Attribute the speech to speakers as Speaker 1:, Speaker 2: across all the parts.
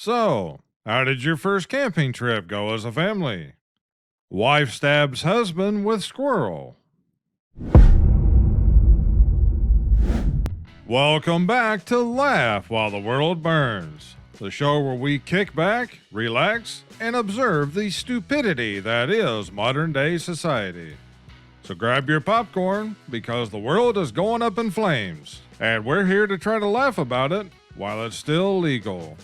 Speaker 1: So, how did your first camping trip go as a family? Wife stabs husband with squirrel. Welcome back to Laugh While the World Burns, the show where we kick back, relax, and observe the stupidity that is modern day society. So grab your popcorn because the world is going up in flames, and we're here to try to laugh about it while it's still legal.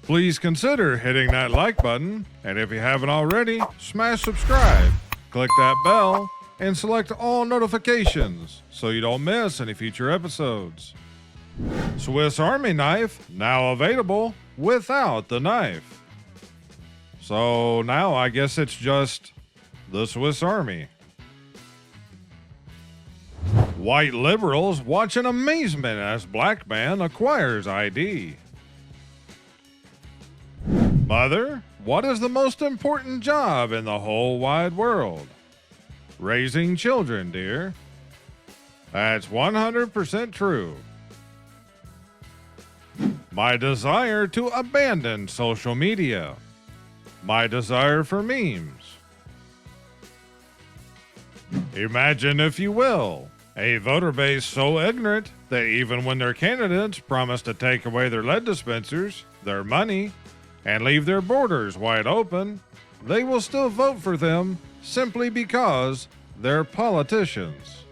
Speaker 1: Please consider hitting that like button, and if you haven't already, smash subscribe, click that bell, and select all notifications so you don't miss any future episodes. Swiss Army knife now available without the knife. So now I guess it's just the Swiss Army. White liberals watch in amazement as black man acquires ID. Mother, what is the most important job in the whole wide world? Raising children, dear. That's 100% true. My desire to abandon social media. My desire for memes. Imagine, if you will, a voter base so ignorant that even when their candidates promise to take away their lead dispensers, their money, and leave their borders wide open, they will still vote for them simply because they're politicians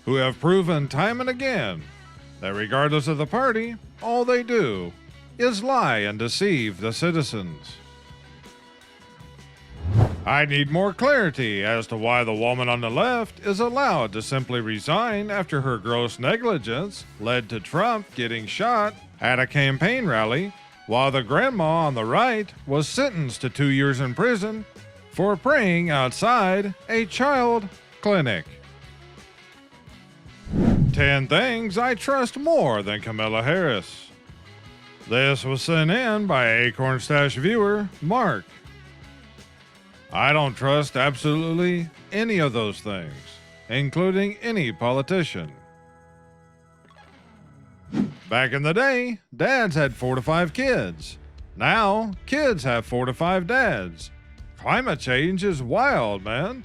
Speaker 1: who have proven time and again that regardless of the party, all they do is lie and deceive the citizens. I need more clarity as to why the woman on the left is allowed to simply resign after her gross negligence led to Trump getting shot at a campaign rally, while the grandma on the right was sentenced to 2 years in prison for praying outside a child clinic. 10 things I trust more than Kamala Harris. This was sent in by akornzstash viewer Mark. I don't trust absolutely any of those things, including any politician. Back in the day, dads had 4 to 5 kids. Now, kids have 4 to 5 dads. Climate change is wild, man.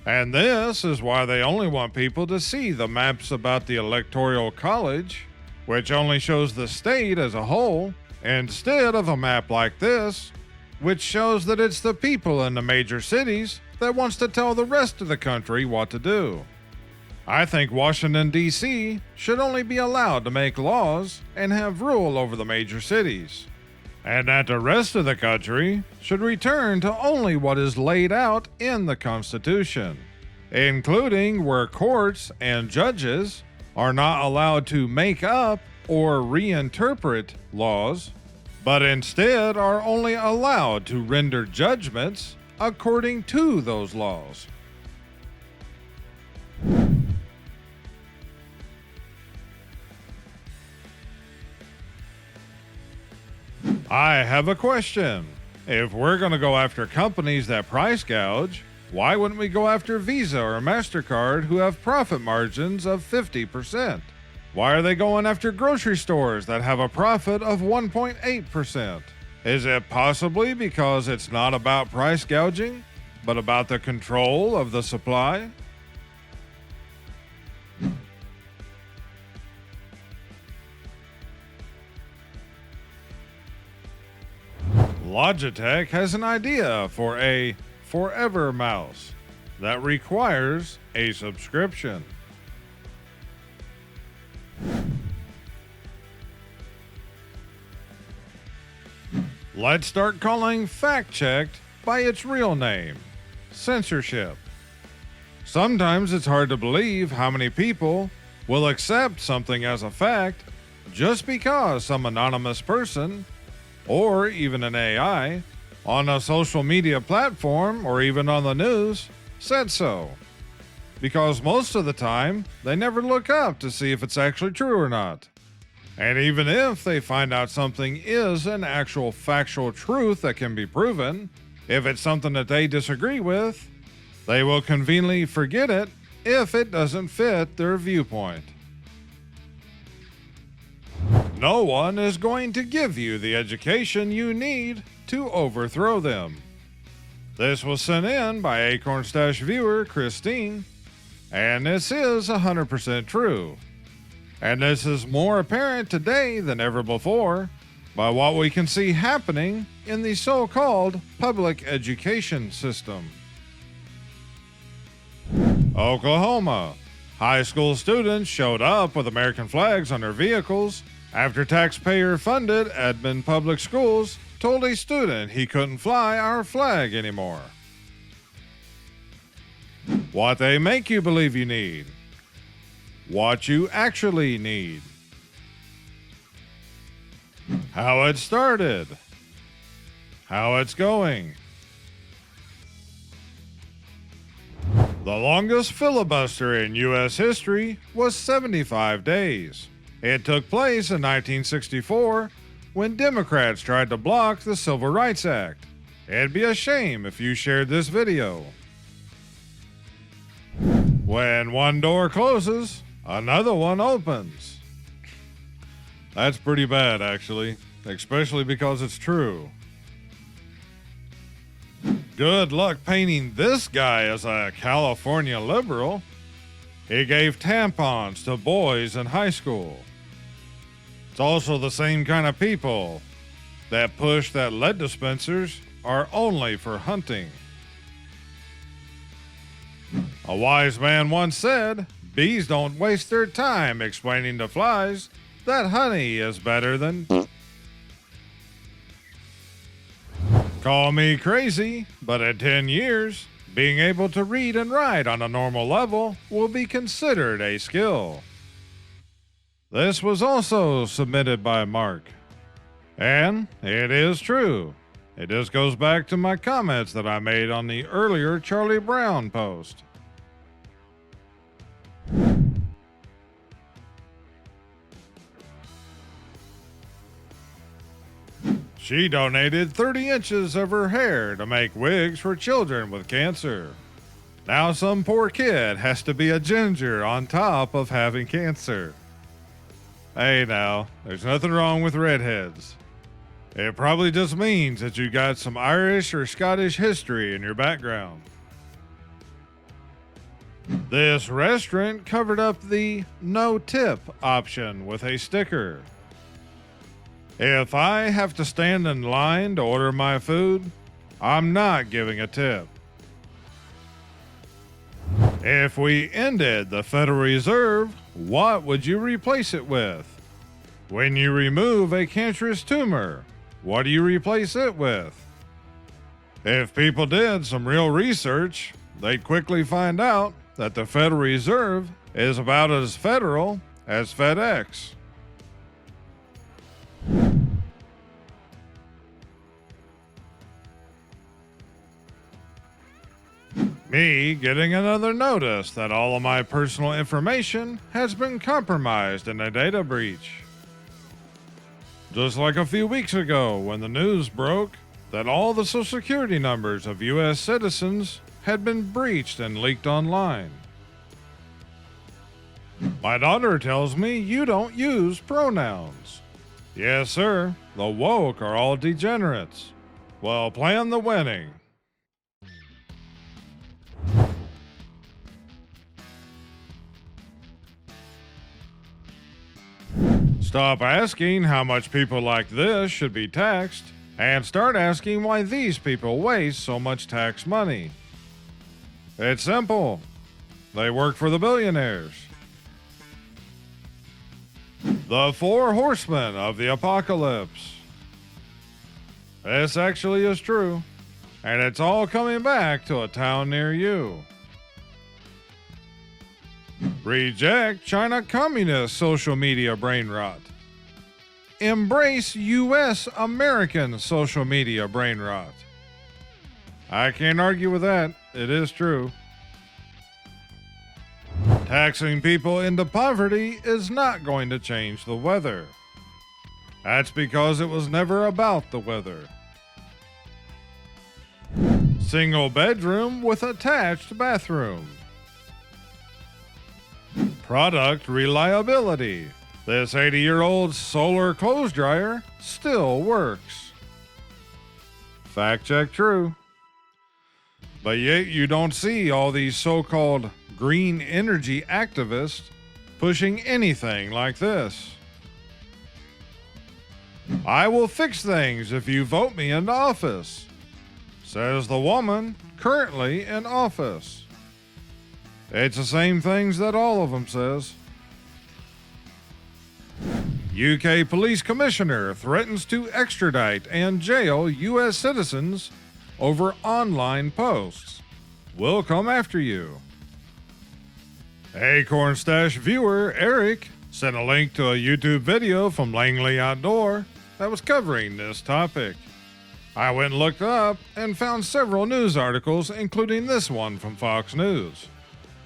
Speaker 1: And this is why they only want people to see the maps about the Electoral College, which only shows the state as a whole, instead of a map like this, which shows that it's the people in the major cities that wants to tell the rest of the country what to do. I think Washington, D.C. should only be allowed to make laws and have rule over the major cities, and that the rest of the country should return to only what is laid out in the Constitution, including where courts and judges are not allowed to make up or reinterpret laws, but instead are only allowed to render judgments according to those laws. I have a question. If we're going to go after companies that price gouge, why wouldn't we go after Visa or MasterCard who have profit margins of 50%? Why are they going after grocery stores that have a profit of 1.8%? Is it possibly because it's not about price gouging, but about the control of the supply? Logitech has an idea for a forever mouse that requires a subscription. Let's start calling fact-checked by its real name, censorship. Sometimes it's hard to believe how many people will accept something as a fact just because some anonymous person, or even an AI, on a social media platform or even on the news said so. Because most of the time, they never look up to see if it's actually true or not. And even if they find out something is an actual factual truth that can be proven, if it's something that they disagree with, they will conveniently forget it if it doesn't fit their viewpoint. No one is going to give you the education you need to overthrow them. This was sent in by akornzstash viewer Christine, and this is 100% true. And this is more apparent today than ever before by what we can see happening in the so-called public education system. Oklahoma. High school students showed up with American flags on their vehicles after taxpayer-funded Edmond Public Schools told a student he couldn't fly our flag anymore. What they make you believe you need. What you actually need. How it started. How it's going. The longest filibuster in U.S. history was 75 days. It took place in 1964 when Democrats tried to block the Civil Rights Act. It'd be a shame if you shared this video. When one door closes, another one opens. That's pretty bad, actually, especially because it's true. Good luck painting this guy as a California liberal. He gave tampons to boys in high school. It's also the same kind of people that push that lead dispensers are only for hunting. A wise man once said, bees don't waste their time explaining to flies that honey is better than... Call me crazy, but in 10 years, being able to read and write on a normal level will be considered a skill. This was also submitted by Mark. And it is true. It just goes back to my comments that I made on the earlier Charlie Brown post. She donated 30 inches of her hair to make wigs for children with cancer. Now some poor kid has to be a ginger on top of having cancer. Hey now, there's nothing wrong with redheads. It probably just means that you got some Irish or Scottish history in your background. This restaurant covered up the no tip option with a sticker. If I have to stand in line to order my food, I'm not giving a tip. If we ended the Federal Reserve, what would you replace it with? When you remove a cancerous tumor, what do you replace it with? If people did some real research, they'd quickly find out that the Federal Reserve is about as federal as FedEx. Me getting another notice that all of my personal information has been compromised in a data breach. Just like a few weeks ago when the news broke that all the Social Security numbers of U.S. citizens had been breached and leaked online. My daughter tells me you don't use pronouns. Yes, sir, the woke are all degenerates. Well, plan the winning. Stop asking how much people like this should be taxed, and start asking why these people waste so much tax money. It's simple. They work for the billionaires. The 4 horsemen of the apocalypse. This actually is true, and it's all coming back to a town near you. Reject China Communist social media brain rot. Embrace U.S. American social media brain rot. I can't argue with that. It is true. Taxing people into poverty is not going to change the weather. That's because it was never about the weather. Single bedroom with attached bathroom. Product reliability. This 80-year-old solar clothes dryer still works. Fact check true. But yet you don't see all these so-called green energy activists pushing anything like this. I will fix things if you vote me into office, says the woman currently in office. It's the same things that all of them says. UK police commissioner threatens to extradite and jail US citizens over online posts. We'll come after you. Akornzstash viewer Eric sent a link to a YouTube video from Langley Outdoor that was covering this topic. I went and looked up and found several news articles, including this one from Fox News.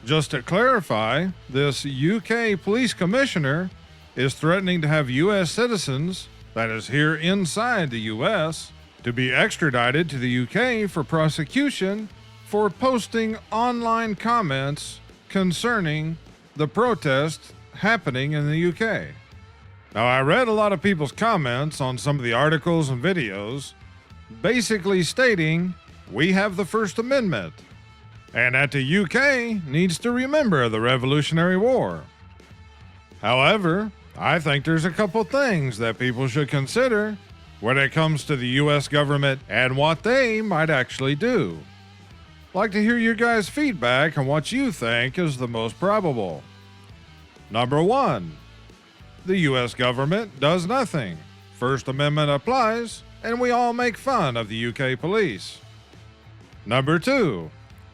Speaker 1: Just to clarify, this UK police commissioner is threatening to have US citizens, that is here inside the US, to be extradited to the UK for prosecution for posting online comments concerning the protest happening in the UK. Now, I read a lot of people's comments on some of the articles and videos, basically stating we have the First Amendment and that the UK needs to remember the Revolutionary War. However, I think there's a couple things that people should consider when it comes to the US government and what they might actually do. I'd like to hear your guys' feedback on what you think is the most probable. Number 1. The US government does nothing. First Amendment applies, and we all make fun of the UK police. Number 2.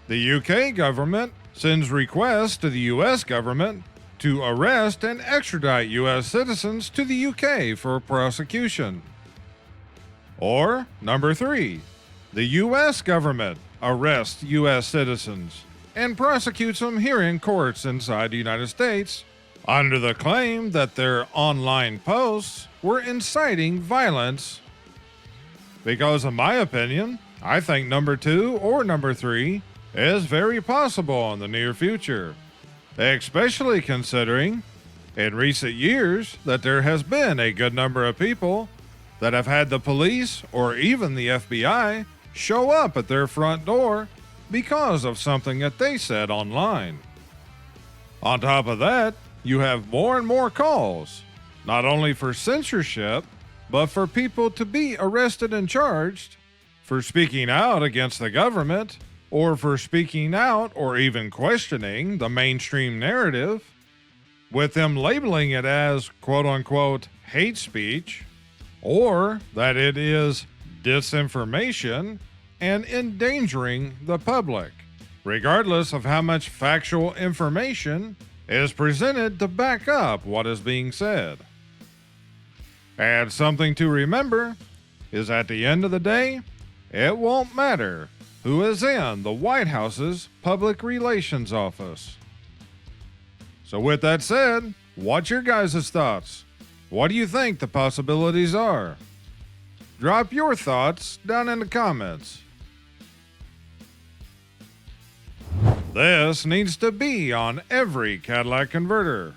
Speaker 1: The UK government sends requests to the US government to arrest and extradite US citizens to the UK for prosecution. Or number 3. The US government arrests US citizens and prosecutes them here in courts inside the United States under the claim that their online posts were inciting violence. Because in my opinion, I think number 2 or number 3 is very possible in the near future, especially considering in recent years that there has been a good number of people that have had the police or even the FBI show up at their front door because of something that they said online. On top of that, you have more and more calls, not only for censorship, but for people to be arrested and charged for speaking out against the government or for speaking out or even questioning the mainstream narrative, with them labeling it as quote-unquote hate speech, or that it is disinformation and endangering the public, regardless of how much factual information is presented to back up what is being said. And something to remember is at the end of the day, it won't matter who is in the White House's public relations office. So with that said, what's your guys' thoughts? What do you think the possibilities are? Drop your thoughts down in the comments. This needs to be on every Cadillac converter.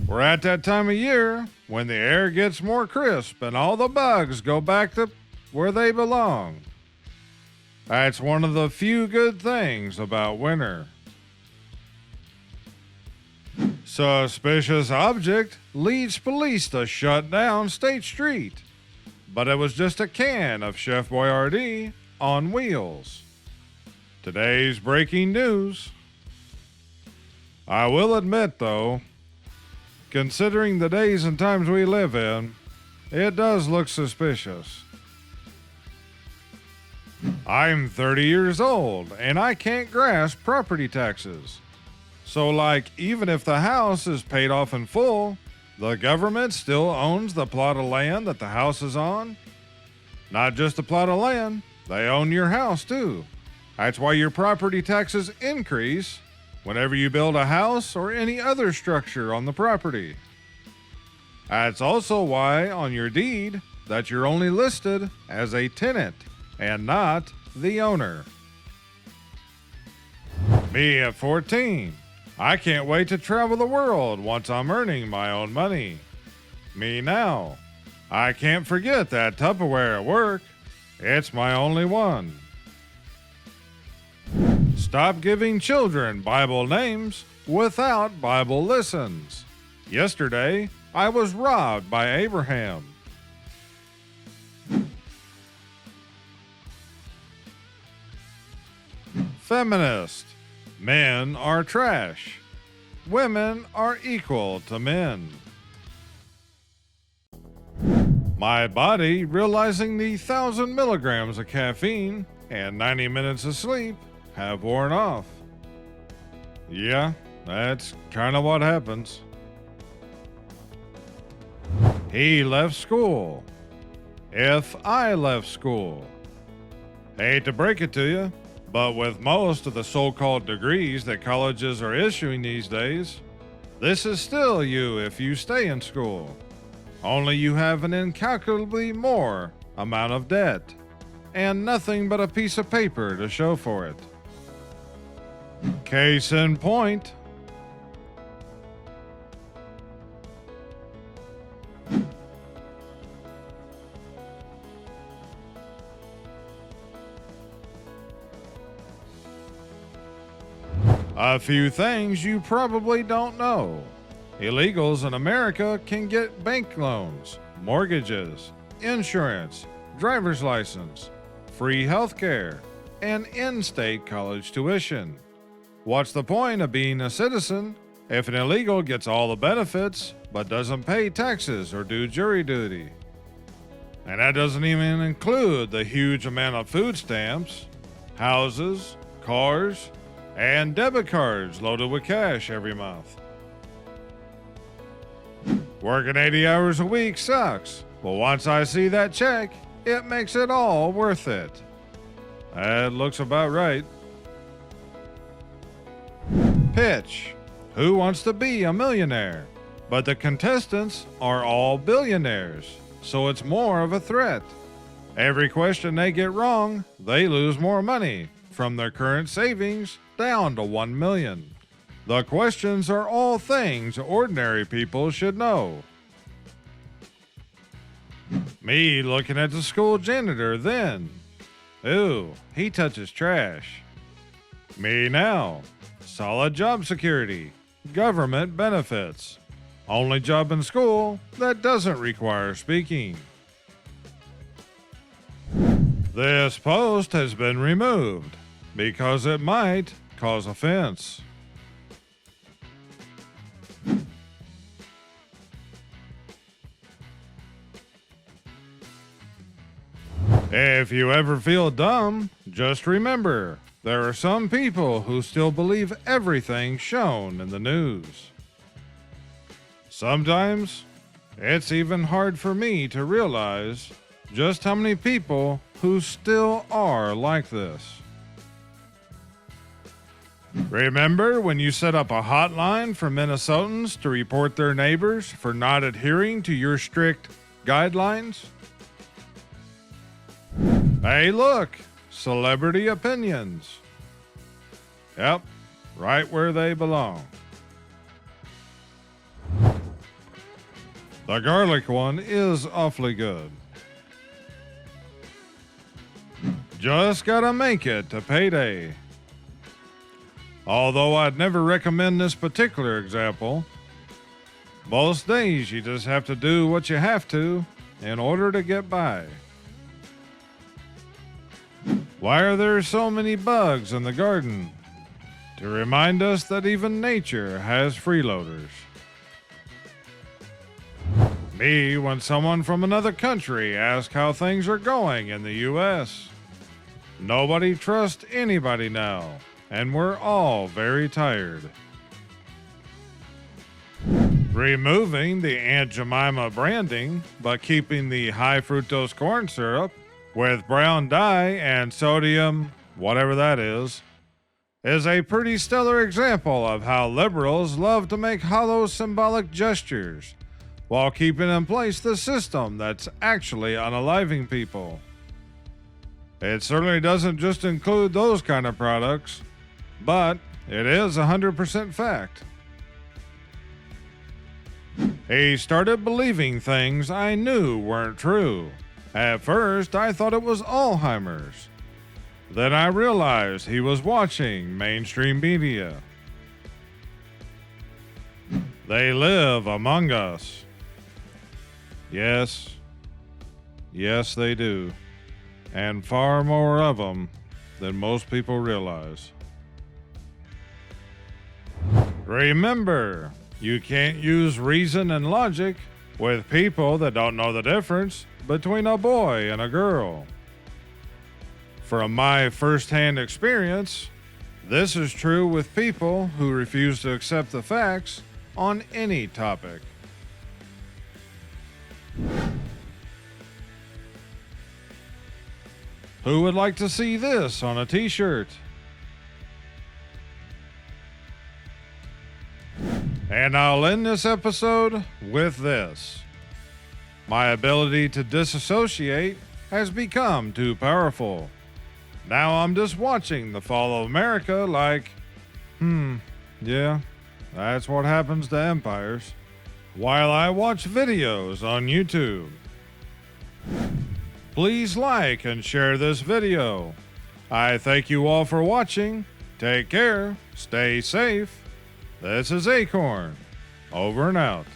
Speaker 1: We're at that time of year when the air gets more crisp and all the bugs go back to where they belong. That's one of the few good things about winter. Suspicious object leads police to shut down State Street, but it was just a can of Chef Boyardee on wheels. Today's breaking news. I will admit, though, considering the days and times we live in, it does look suspicious. I'm 30 years old, and I can't grasp property taxes. So, even if the house is paid off in full, the government still owns the plot of land that the house is on. Not just a plot of land, they own your house, too. That's why your property taxes increase whenever you build a house or any other structure on the property. That's also why on your deed that you're only listed as a tenant and not the owner. Me at 14, I can't wait to travel the world once I'm earning my own money. Me now. I can't forget that Tupperware at work. It's my only one. Stop giving children Bible names without Bible lessons. Yesterday, I was robbed by Abraham. Feminist. Men are trash. Women are equal to men. My body realizing the 1,000 milligrams of caffeine and 90 minutes of sleep have worn off. Yeah, that's kind of what happens. He left school. If I left school. Hate to break it to you, but with most of the so-called degrees that colleges are issuing these days, this is still you if you stay in school. Only you have an incalculably more amount of debt, and nothing but a piece of paper to show for it. Case in point. A few things you probably don't know. Illegals in America can get bank loans, mortgages, insurance, driver's license, free health care, and in-state college tuition. What's the point of being a citizen if an illegal gets all the benefits but doesn't pay taxes or do jury duty? And that doesn't even include the huge amount of food stamps, houses, cars, and debit cards loaded with cash every month. Working 80 hours a week sucks, but once I see that check, it makes it all worth it. That looks about right. Pitch. Who wants to be a millionaire? But the contestants are all billionaires, so it's more of a threat. Every question they get wrong, they lose more money, from their current savings down to $1 million. The questions are all things ordinary people should know. Me looking at the school janitor then. Ooh, he touches trash. Me now. Solid job security. Government benefits. Only job in school that doesn't require speaking. This post has been removed because it might cause offense. If you ever feel dumb, just remember, there are some people who still believe everything shown in the news. Sometimes, it's even hard for me to realize just how many people who still are like this. Remember when you set up a hotline for Minnesotans to report their neighbors for not adhering to your strict guidelines? Hey, look, celebrity opinions. Yep, right where they belong. The garlic one is awfully good. Just gotta make it to payday. Although I'd never recommend this particular example. Most days you just have to do what you have to in order to get by. Why are there so many bugs in the garden? To remind us that even nature has freeloaders. Me when someone from another country asks how things are going in the U.S. Nobody trusts anybody now, and we're all very tired. Removing the Aunt Jemima branding, but keeping the high fructose corn syrup with brown dye and sodium, whatever that is a pretty stellar example of how liberals love to make hollow symbolic gestures while keeping in place the system that's actually unaliving people. It certainly doesn't just include those kind of products, but It is 100% fact. He started believing things I knew weren't true. At first, I thought it was Alzheimer's. Then I realized he was watching mainstream media. They live among us. Yes, they do. And far more of them than most people realize. Remember, you can't use reason and logic with people that don't know the difference between a boy and a girl. From my first-hand experience, this is true with people who refuse to accept the facts on any topic. Who would like to see this on a t-shirt? And I'll end this episode with this. My ability to disassociate has become too powerful. Now I'm just watching the fall of America like, yeah, that's what happens to empires, while I watch videos on YouTube. Please like and share this video. I thank you all for watching. Take care. Stay safe. This is Akorn. Over and out.